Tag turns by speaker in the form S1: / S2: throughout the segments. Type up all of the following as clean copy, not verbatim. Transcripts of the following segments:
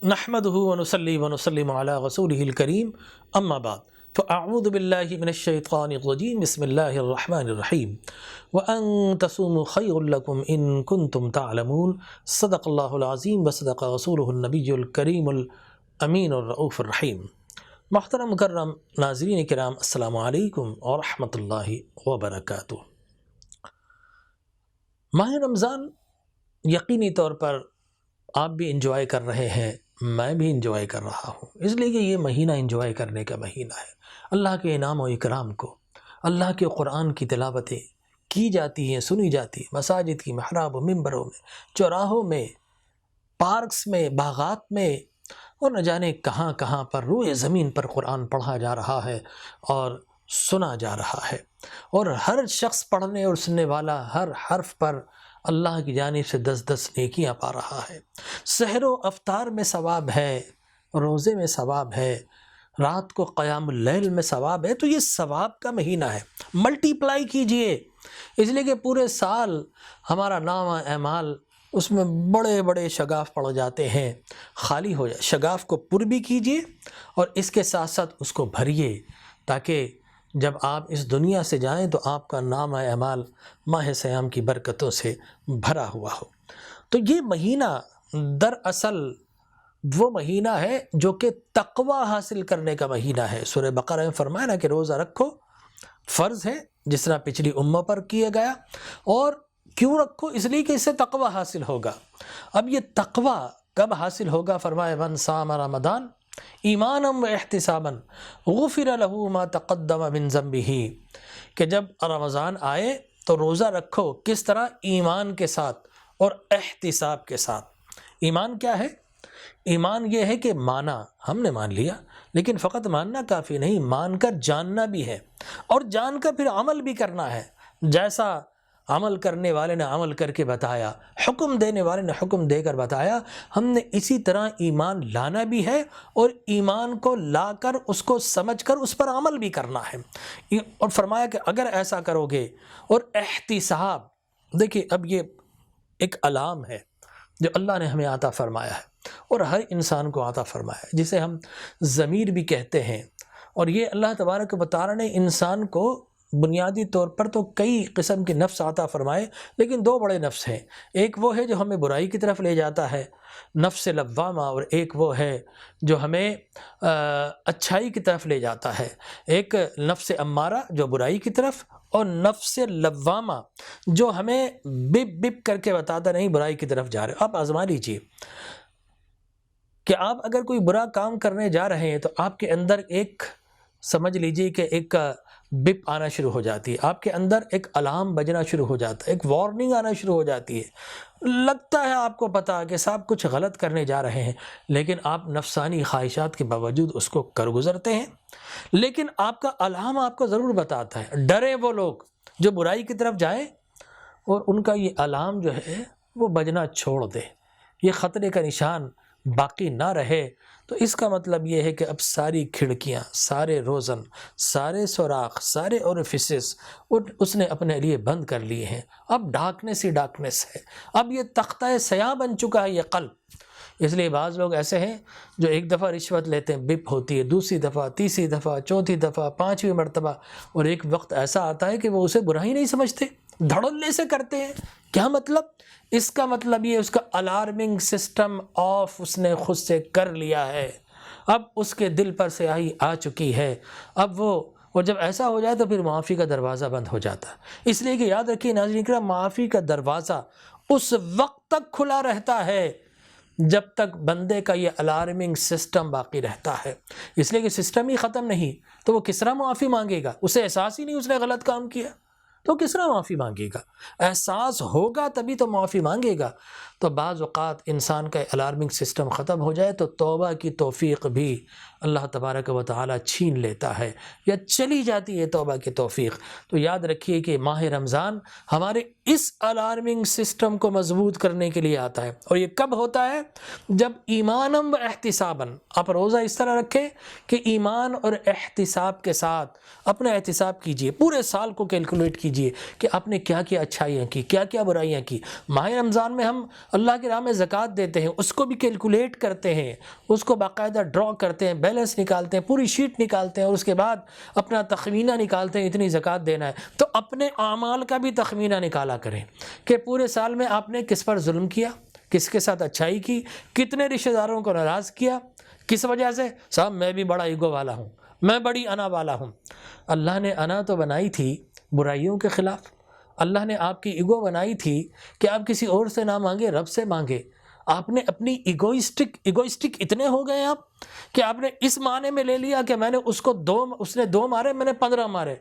S1: نحمده ونصلي ونسلم على رسوله الكريم اما بعد فاعوذ بالله من الشيطان الرجيم بسم الله الرحمن الرحيم وان تصوموا خير لكم ان كنتم تعلمون صدق الله العظيم وصدق رسوله النبي الكريم الامين الرؤوف الرحيم۔ محترم مکرم ناظرین کرام، السلام علیکم ورحمۃ اللہ وبرکاتہ۔ ماہ رمضان یقینی طور پر آپ بھی انجوائے کر رہے ہیں، میں بھی انجوائے کر رہا ہوں، اس لیے کہ یہ مہینہ انجوائے کرنے کا مہینہ ہے۔ اللہ کے انعام و اکرام کو، اللہ کے قرآن کی تلاوتیں کی جاتی ہیں، سنی جاتی ہیں، مساجد کی محراب و ممبروں میں، چوراہوں میں، پارکس میں، باغات میں، اور نہ جانے کہاں کہاں پر روئے زمین پر قرآن پڑھا جا رہا ہے اور سنا جا رہا ہے، اور ہر شخص پڑھنے اور سننے والا ہر حرف پر اللہ کی جانب سے 10 نیکیاں پا رہا ہے۔ سحر و افطار میں ثواب ہے، روزے میں ثواب ہے، رات کو قیام اللیل میں ثواب ہے، تو یہ ثواب کا مہینہ ہے، ملٹی پلائی کیجئے، اس لیے کہ پورے سال ہمارا نامہ اعمال اس میں بڑے بڑے شگاف پڑ جاتے ہیں، خالی ہو جائے، شگاف کو پر بھی کیجئے اور اس کے ساتھ ساتھ اس کو بھریے، تاکہ جب آپ اس دنیا سے جائیں تو آپ کا نامہ اعمال ماہ صیام کی برکتوں سے بھرا ہوا ہو۔ تو یہ مہینہ دراصل وہ مہینہ ہے جو کہ تقوی حاصل کرنے کا مہینہ ہے۔ سورہ بقرہ میں فرمایا نا کہ روزہ رکھو، فرض ہے جس طرح پچھلی امت پر کیا گیا، اور کیوں رکھو؟ اس لیے کہ اس سے تقوی حاصل ہوگا۔ اب یہ تقوی کب حاصل ہوگا؟ فرمایا من صام رمضان ایمانا و احتسابا غفر له ما تقدم من ذنبہ، کہ جب رمضان آئے تو روزہ رکھو، کس طرح؟ ایمان کے ساتھ اور احتساب کے ساتھ۔ ایمان کیا ہے؟ ایمان یہ ہے کہ مانا، ہم نے مان لیا، لیکن فقط ماننا کافی نہیں، مان کر جاننا بھی ہے، اور جان کر پھر عمل بھی کرنا ہے۔ جیسا عمل کرنے والے نے عمل کر کے بتایا، حکم دینے والے نے حکم دے کر بتایا، ہم نے اسی طرح ایمان لانا بھی ہے، اور ایمان کو لا کر اس کو سمجھ کر اس پر عمل بھی کرنا ہے۔ اور فرمایا کہ اگر ایسا کرو گے، اور احتساب، دیکھیے اب یہ ایک علام ہے جو اللہ نے ہمیں عطا فرمایا ہے اور ہر انسان کو عطا فرمایا ہے، جسے ہم ضمیر بھی کہتے ہیں، اور یہ اللہ تبارک و تعالی نے انسان کو بنیادی طور پر تو کئی قسم کے نفس عطا فرمائے، لیکن 2 بڑے نفس ہیں، ایک وہ ہے جو ہمیں برائی کی طرف لے جاتا ہے، نفس لوامہ، اور ایک وہ ہے جو ہمیں اچھائی کی طرف لے جاتا ہے۔ ایک نفس امارہ جو برائی کی طرف، اور نفس لوامہ جو ہمیں بپ بپ کر کے بتاتا نہیں برائی کی طرف جا رہے۔ آپ آزما لیجئے کہ آپ اگر کوئی برا کام کرنے جا رہے ہیں تو آپ کے اندر ایک، سمجھ لیجئے کہ ایک بپ آنا شروع ہو جاتی ہے، آپ کے اندر ایک الارم بجنا شروع ہو جاتا ہے، ایک وارننگ آنا شروع ہو جاتی ہے، لگتا ہے آپ کو پتہ کہ صاحب کچھ غلط کرنے جا رہے ہیں، لیکن آپ نفسانی خواہشات کے باوجود اس کو کر گزرتے ہیں، لیکن آپ کا الارم آپ کو ضرور بتاتا ہے۔ ڈرے وہ لوگ جو برائی کی طرف جائیں اور ان کا یہ الارم جو ہے وہ بجنا چھوڑ دے، یہ خطرے کا نشان باقی نہ رہے، تو اس کا مطلب یہ ہے کہ اب ساری کھڑکیاں، سارے روزن، سارے سوراخ، سارے اوریفیسز اس نے اپنے لیے بند کر لیے ہیں۔ اب ڈارکنس ہی ڈارکنس ہے، اب یہ تختہ سیاہ بن چکا ہے یہ قلب۔ اس لیے بعض لوگ ایسے ہیں جو ایک دفعہ رشوت لیتے ہیں، بپ ہوتی ہے، دوسری دفعہ، تیسری دفعہ، چوتھی دفعہ، 5ویں مرتبہ، اور ایک وقت ایسا آتا ہے کہ وہ اسے برائی نہیں سمجھتے، دھڑلے سے کرتے ہیں۔ کیا مطلب؟ اس کا مطلب یہ اس کا الارمنگ سسٹم آف اس نے خود سے کر لیا ہے، اب اس کے دل پر سیاہی آ چکی ہے، اب وہ، اور جب ایسا ہو جائے تو پھر معافی کا دروازہ بند ہو جاتا ہے۔ اس لیے کہ یاد رکھیے ناظرین کرام، معافی کا دروازہ اس وقت تک کھلا رہتا ہے جب تک بندے کا یہ الارمنگ سسٹم باقی رہتا ہے، اس لیے کہ سسٹم ہی ختم نہیں تو وہ کس طرح معافی مانگے گا؟ اسے احساس ہی نہیں اس نے غلط کام کیا تو کس طرح معافی مانگے گا؟ احساس ہوگا تبھی تو معافی مانگے گا۔ تو بعض اوقات انسان کا الارمنگ سسٹم ختم ہو جائے تو توبہ کی توفیق بھی اللہ تبارک و تعالی چھین لیتا ہے، یا چلی جاتی ہے توبہ کی توفیق۔ تو یاد رکھیے کہ ماہ رمضان ہمارے اس الارمنگ سسٹم کو مضبوط کرنے کے لیے آتا ہے، اور یہ کب ہوتا ہے؟ جب ایمانم و احتساباً، آپ روزہ اس طرح رکھیں کہ ایمان اور احتساب کے ساتھ اپنا احتساب کیجئے، پورے سال کو کیلکولیٹ کیجئے کہ آپ نے کیا کیا اچھائیاں کی، کیا کیا برائیاں کی۔ ماہ رمضان میں ہم اللہ کی راہ میں زکوٰۃ دیتے ہیں، اس کو بھی کیلکولیٹ کرتے ہیں، اس کو باقاعدہ ڈرا کرتے ہیں، بیلنس نکالتے ہیں، پوری شیٹ نکالتے ہیں، اور اس کے بعد اپنا تخمینہ نکالتے ہیں اتنی زکوٰۃ دینا ہے، تو اپنے اعمال کا بھی تخمینہ نکالا کریں کہ پورے سال میں آپ نے کس پر ظلم کیا، کس کے ساتھ اچھائی کی، کتنے رشتہ داروں کو ناراض کیا، کس وجہ سے؟ صاحب میں بھی بڑا ایگو والا ہوں، میں بڑی انا والا ہوں۔ اللہ نے انا تو بنائی تھی برائیوں کے خلاف، اللہ نے آپ کی ایگو بنائی تھی کہ آپ کسی اور سے نہ مانگے، رب سے مانگے۔ آپ نے اپنی ایگوئسٹک اتنے ہو گئے آپ کہ آپ نے اس معنی میں لے لیا کہ میں نے اس نے 2 مارے، میں نے 15 مارے،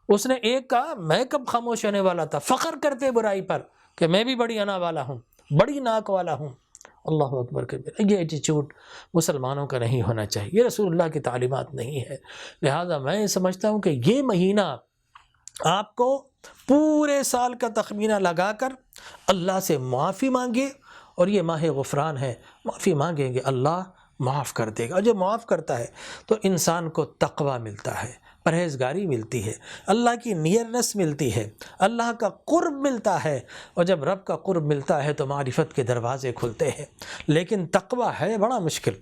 S1: اس نے 1 کہا، میں کب خاموش ہونے والا تھا۔ فخر کرتے برائی پر کہ میں بھی بڑی انا والا ہوں، بڑی ناک والا ہوں۔ اللہ اکبر کبیر۔ یہ ایٹیچیوڈ مسلمانوں کا نہیں ہونا چاہیے، یہ رسول اللہ کی تعلیمات نہیں ہے۔ لہٰذا میں سمجھتا ہوں کہ یہ مہینہ آپ کو پورے سال کا تخمینہ لگا کر اللہ سے معافی مانگے، اور یہ ماہ غفران ہے، معافی مانگیں گے اللہ معاف کر دے گا۔ اور جب معاف کرتا ہے تو انسان کو تقوی ملتا ہے، پرہیزگاری ملتی ہے، اللہ کی نیرنس ملتی ہے، اللہ کا قرب ملتا ہے، اور جب رب کا قرب ملتا ہے تو معرفت کے دروازے کھلتے ہیں۔ لیکن تقوی ہے بڑا مشکل۔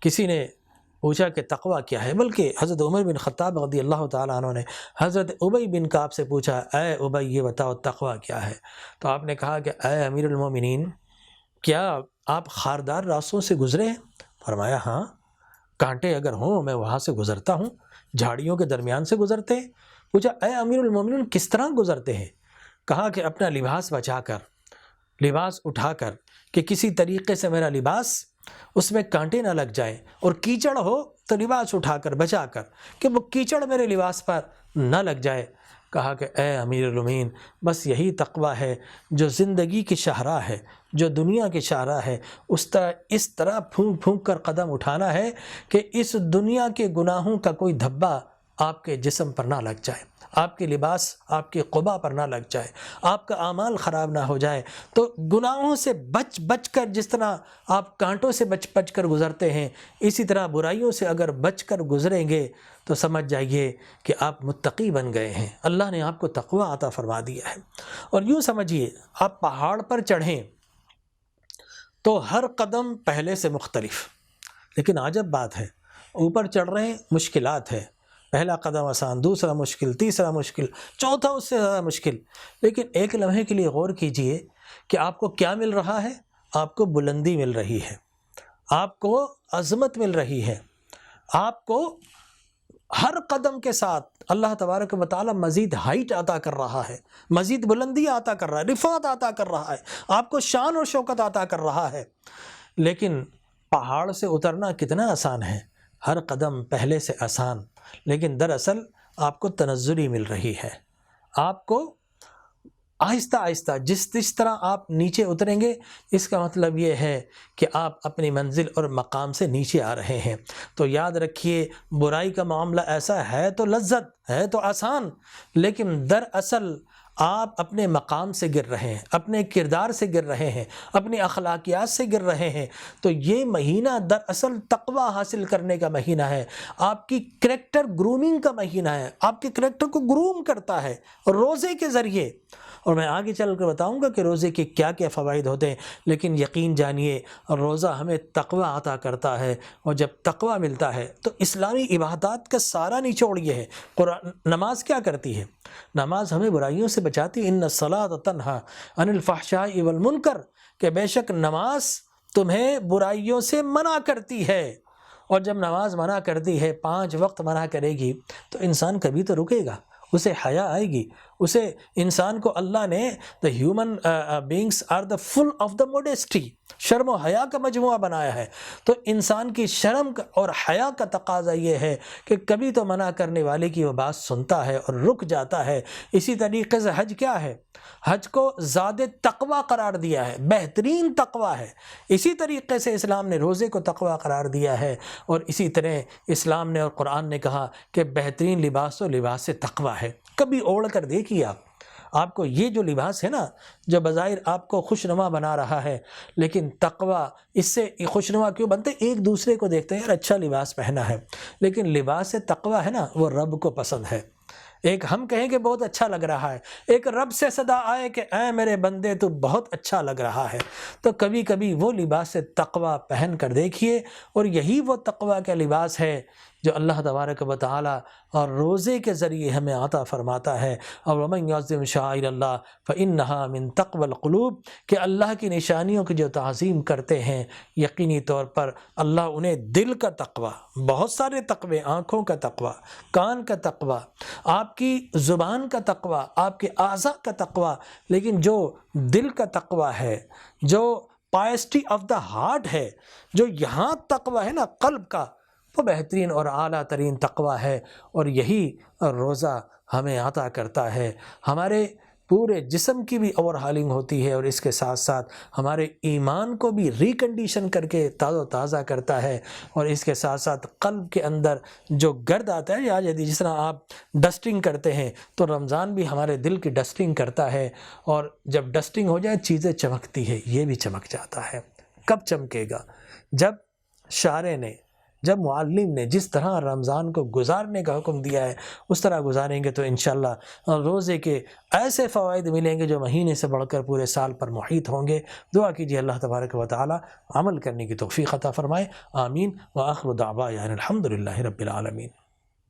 S1: کسی نے پوچھا کہ تقوی کیا ہے، بلکہ حضرت عمر بن خطاب رضی اللہ تعالیٰ عنہ نے حضرت ابی بن کعب سے پوچھا، اے ابی یہ بتاؤ تقوی کیا ہے؟ تو آپ نے کہا کہ اے امیر المومنین، کیا آپ خاردار راستوں سے گزرے ہیں؟ فرمایا ہاں، کانٹے اگر ہوں میں وہاں سے گزرتا ہوں، جھاڑیوں کے درمیان سے گزرتے ہیں۔ پوچھا اے امیر المومنین کس طرح گزرتے ہیں؟ کہا کہ اپنا لباس بچا کر، لباس اٹھا کر، کہ کسی طریقے سے میرا لباس اس میں کانٹے نہ لگ جائیں، اور کیچڑ ہو تو لباس اٹھا کر بچا کر کہ وہ کیچڑ میرے لباس پر نہ لگ جائے۔ کہا کہ اے امیر المومنین، بس یہی تقوی ہے جو زندگی کی شاہراہ ہے، جو دنیا کی شاہراہ ہے، اس طرح پھونک پھونک کر قدم اٹھانا ہے کہ اس دنیا کے گناہوں کا کوئی دھبا آپ کے جسم پر نہ لگ جائے، آپ کے لباس، آپ کے قبا پر نہ لگ جائے، آپ کا اعمال خراب نہ ہو جائے۔ تو گناہوں سے بچ کر، جس طرح آپ کانٹوں سے بچ کر گزرتے ہیں، اسی طرح برائیوں سے اگر بچ کر گزریں گے تو سمجھ جائیے کہ آپ متقی بن گئے ہیں، اللہ نے آپ کو تقوی عطا فرما دیا ہے۔ اور یوں سمجھیے آپ پہاڑ پر چڑھیں تو ہر قدم پہلے سے مختلف، لیکن عجب بات ہے، اوپر چڑھ رہے ہیں مشکلات ہے، پہلا قدم آسان، دوسرا مشکل، تیسرا مشکل، چوتھا اس سے زیادہ مشکل، لیکن ایک لمحے کے لیے غور کیجئے کہ آپ کو کیا مل رہا ہے؟ آپ کو بلندی مل رہی ہے، آپ کو عظمت مل رہی ہے، آپ کو ہر قدم کے ساتھ اللہ تبارک و تعالی مزید ہائٹ عطا کر رہا ہے، مزید بلندی عطا کر رہا ہے، رفعت عطا کر رہا ہے، آپ کو شان اور شوکت عطا کر رہا ہے۔ لیکن پہاڑ سے اترنا کتنا آسان ہے، ہر قدم پہلے سے آسان، لیکن دراصل آپ کو تنزلی مل رہی ہے، آپ کو آہستہ آہستہ جس طرح آپ نیچے اتریں گے، اس کا مطلب یہ ہے کہ آپ اپنی منزل اور مقام سے نیچے آ رہے ہیں۔ تو یاد رکھیے برائی کا معاملہ ایسا ہے تو لذت ہے، تو آسان، لیکن دراصل آپ اپنے مقام سے گر رہے ہیں، اپنے کردار سے گر رہے ہیں، اپنی اخلاقیات سے گر رہے ہیں۔ تو یہ مہینہ دراصل تقوی حاصل کرنے کا مہینہ ہے، آپ کی کریکٹر گرومنگ کا مہینہ ہے، آپ کے کریکٹر کو گروم کرتا ہے روزے کے ذریعے۔ اور میں آگے چل کر بتاؤں گا کہ روزے کے کیا کیا فوائد ہوتے ہیں، لیکن یقین جانیے روزہ ہمیں تقوی عطا کرتا ہے، اور جب تقوی ملتا ہے تو اسلامی عبادات کا سارا نچوڑ یہ ہے۔ نماز کیا کرتی ہے؟ نماز ہمیں برائیوں سے بچاتی ہے، ان الصلاۃ تنہی عن الفحشاء والمنکر، کہ بے شک نماز تمہیں برائیوں سے منع کرتی ہے۔ اور جب نماز منع کرتی ہے، 5 وقت منع کرے گی، تو انسان کبھی تو رکے گا، اسے حیا آئے گی، اسے انسان کو اللہ نے the human beings are the full of the modesty، شرم و حیا کا مجموعہ بنایا ہے۔ تو انسان کی شرم اور حیا کا تقاضا یہ ہے کہ کبھی تو منع کرنے والے کی وہ بات سنتا ہے اور رک جاتا ہے۔ اسی طریقے سے حج کیا ہے؟ حج کو زیادہ تقوی قرار دیا ہے، بہترین تقوی ہے۔ اسی طریقے سے اسلام نے روزے کو تقوی قرار دیا ہے، اور اسی طرح اسلام نے اور قرآن نے کہا کہ بہترین لباس تو لباس تقوی ہے۔ کبھی اوڑھ کر دیکھیے آپ کو یہ جو لباس ہے نا، جو بظاہر آپ کو خوشنما بنا رہا ہے، لیکن تقوی اس سے خوشنما کیوں بنتے؟ ایک دوسرے کو دیکھتے ہیں، یار اچھا لباس پہنا ہے، لیکن لباس تقوی ہے نا وہ رب کو پسند ہے۔ ایک ہم کہیں کہ بہت اچھا لگ رہا ہے، ایک رب سے صدا آئے کہ اے میرے بندے تو بہت اچھا لگ رہا ہے۔ تو کبھی کبھی وہ لباس تقوی پہن کر دیکھیے، اور یہی وہ تقوی کا لباس ہے جو اللہ تبارک و تعالی اور روزے کے ذریعے ہمیں عطا فرماتا ہے۔ اور وَمَن يُعَظِّمْ شَعَائِرَ اللَّهِ فَإِنَّهَا مِن تَقْوَى الْقُلُوبِ، کہ اللہ کی نشانیوں کی جو تعظیم کرتے ہیں، یقینی طور پر اللہ انہیں دل کا تقوی، بہت سارے تقوی، آنکھوں کا تقوی، کان کا تقوی، آپ کی زبان کا تقوی، آپ کے اعضاء کا تقوی، لیکن جو دل کا تقوی ہے، جو پائسٹی آف دا ہارٹ ہے، جو یہاں تقوی ہے نا قلب کا، وہ بہترین اور اعلیٰ ترین تقوی ہے۔ اور یہی روزہ ہمیں عطا کرتا ہے۔ ہمارے پورے جسم کی بھی اوور ہالنگ ہوتی ہے، اور اس کے ساتھ ساتھ ہمارے ایمان کو بھی ریکنڈیشن کر کے تازہ کرتا ہے، اور اس کے ساتھ ساتھ قلب کے اندر جو گرد آتا ہے، یا جس طرح آپ ڈسٹنگ کرتے ہیں تو رمضان بھی ہمارے دل کی ڈسٹنگ کرتا ہے، اور جب ڈسٹنگ ہو جائے چیزیں چمکتی ہے، یہ بھی چمک جاتا ہے۔ کب چمکے گا؟ جب شارع نے، جب معلم نے جس طرح رمضان کو گزارنے کا حکم دیا ہے اس طرح گزاریں گے تو انشاءاللہ روزے کے ایسے فوائد ملیں گے جو مہینے سے بڑھ کر پورے سال پر محیط ہوں گے۔ دعا کیجیے اللہ تبارک و تعالی عمل کرنے کی توفیق عطا فرمائے، آمین۔ وآخر دعوانا الحمدللہ رب العالمین۔